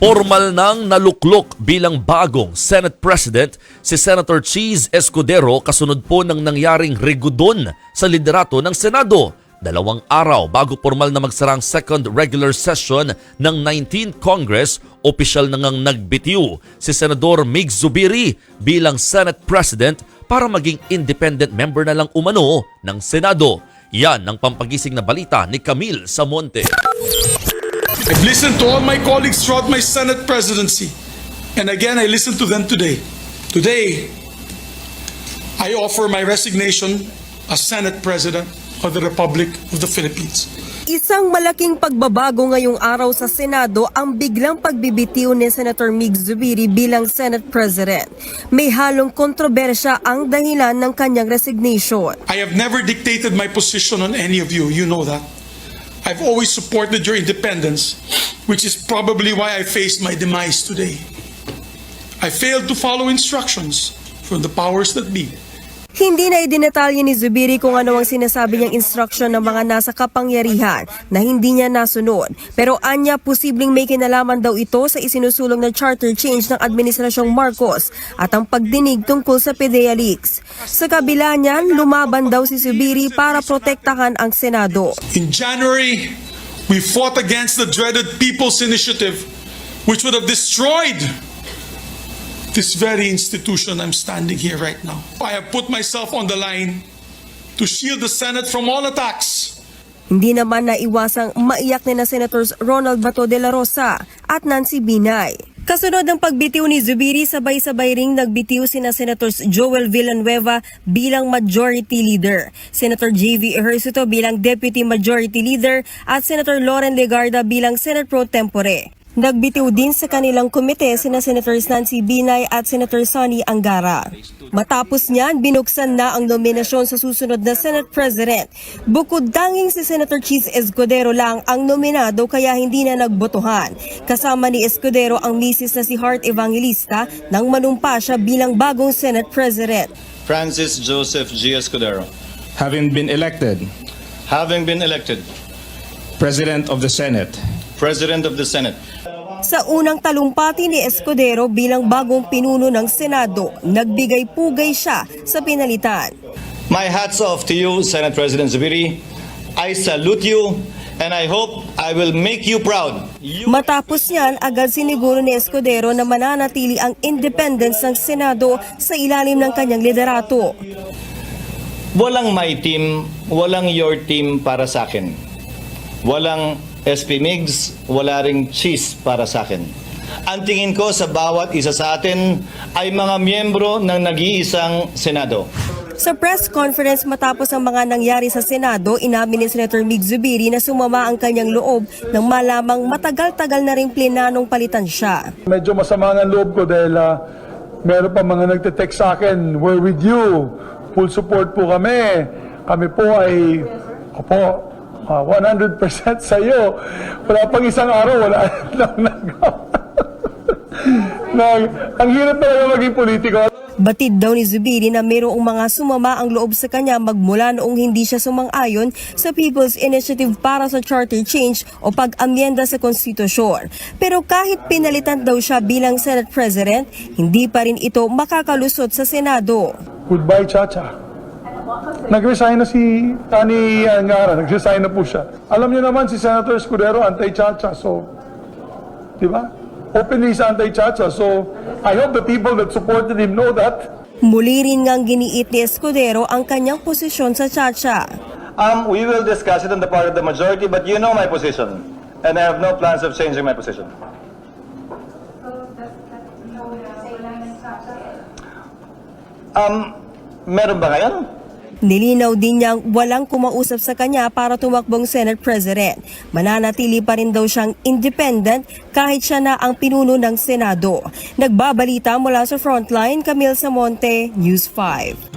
Formal nang naluklok bilang bagong Senate President si Senator Cheese Escudero kasunod po ng nangyaring regudon sa liderato ng Senado. 2 araw bago formal na magsarang second regular session ng 19th Congress, opisyal na ngang nagbitiw si Senador Mig Zubiri bilang Senate President para maging independent member na lang umano ng Senado. Yan ang pampagising na balita ni Camille Samonte. I've listened to all my colleagues throughout my Senate presidency. And again, I listened to them today. Today, I offer my resignation as Senate President of the Republic of the Philippines. Isang malaking pagbabago ngayong araw sa Senado ang biglang pagbibitiw ni Senator Mig Zubiri bilang Senate President. May halong kontrobersya ang dahilan ng kanyang resignation. I have never dictated my position on any of you. You know that. I've always supported your independence, which is probably why I faced my demise today. I failed to follow instructions from the powers that be. Hindi na idinetalye ni Zubiri kung ano ang sinasabi niyang instruction ng mga nasa kapangyarihan na hindi niya nasunod. Pero anya, posibleng may kinalaman daw ito sa isinusulong na charter change ng Administrasyong Marcos at ang pagdinig tungkol sa PDEA leaks. Sa kabila niyan, lumaban daw si Zubiri para protektahan ang Senado. In January, we fought against the dreaded People's Initiative, which would have destroyed this very institution I'm standing here right now. I have put myself on the line to shield the Senate from all attacks. Hindi naman naiwasang maiyak ni na Senators Ronald Bato de la Rosa at Nancy Binay. Kasunod ng pagbitiw ni Zubiri, sabay-sabay ring nagbitiw sina Senators Joel Villanueva bilang Majority Leader, Senator J.V. Ejercito bilang Deputy Majority Leader at Senator Loren Legarda bilang Senate Pro Tempore. Nagbitiw din sa kanilang komite sina Senators Nancy Binay at Senator Sonny Angara. Matapos niyan, binuksan na ang nominasyon sa susunod na Senate President. Bukod tanging si Senator Cheese Escudero lang ang nominado kaya hindi na nagbotohan. Kasama ni Escudero ang misis na si Heart Evangelista nang manumpa siya bilang bagong Senate President. Francis Joseph G. Escudero, having been elected President of the Senate. President of the Senate. Sa unang talumpati ni Escudero bilang bagong pinuno ng Senado, nagbigay-pugay siya sa pinalitan. My hats off to you, Senate President Zubiri. I salute you and I hope I will make you proud. Matapos niyan, agad siniguro ni Escudero na mananatili ang independence ng Senado sa ilalim ng kanyang liderato. Walang my team, walang your team para sa akin. Walang SP Migs, wala ring cheese para sa akin. Ang tingin ko sa bawat isa sa atin ay mga miyembro ng nag-iisang Senado. Sa press conference matapos ang mga nangyari sa Senado, inamin ni Senator Mig Zubiri na sumama ang kanyang loob nang malamang matagal-tagal na ring plenanong palitan siya. Medyo masama ang loob ko dahil meron pa mga nagte-text sa akin, we're with you, full support po kami. Kami po ay, 100% sa iyo. Wala pang isang araw, wala lang nagawa. Ang hirap talaga maging politiko. Batid daw ni Zubiri na mayroong mga sumama ang loob sa kanya magmula noong hindi siya sumang-ayon sa People's Initiative para sa charter change o pag-amyenda sa konstitusyon. Pero kahit pinalitan daw siya bilang Senate President, hindi pa rin ito makakalusot sa Senado. Goodbye, Chacha. Nag-resign na si Tani Angara, nag-resign na po siya. Alam niyo naman si Senator Escudero anti-Chacha, so, di ba? Openly is anti-Chacha, so I hope the people that supported him know that. Muli rin ngang giniit ni Escudero ang kanyang posisyon sa Chacha. We will discuss it on the part of the majority, but you know my position. And I have no plans of changing my position. Meron ba ngayon? Nilinaw din niyang walang kumausap sa kanya para tumakbong Senate President. Mananatili pa rin daw siyang independent kahit siya na ang pinuno ng Senado. Nagbabalita mula sa Frontline, Camille Samonte, News 5.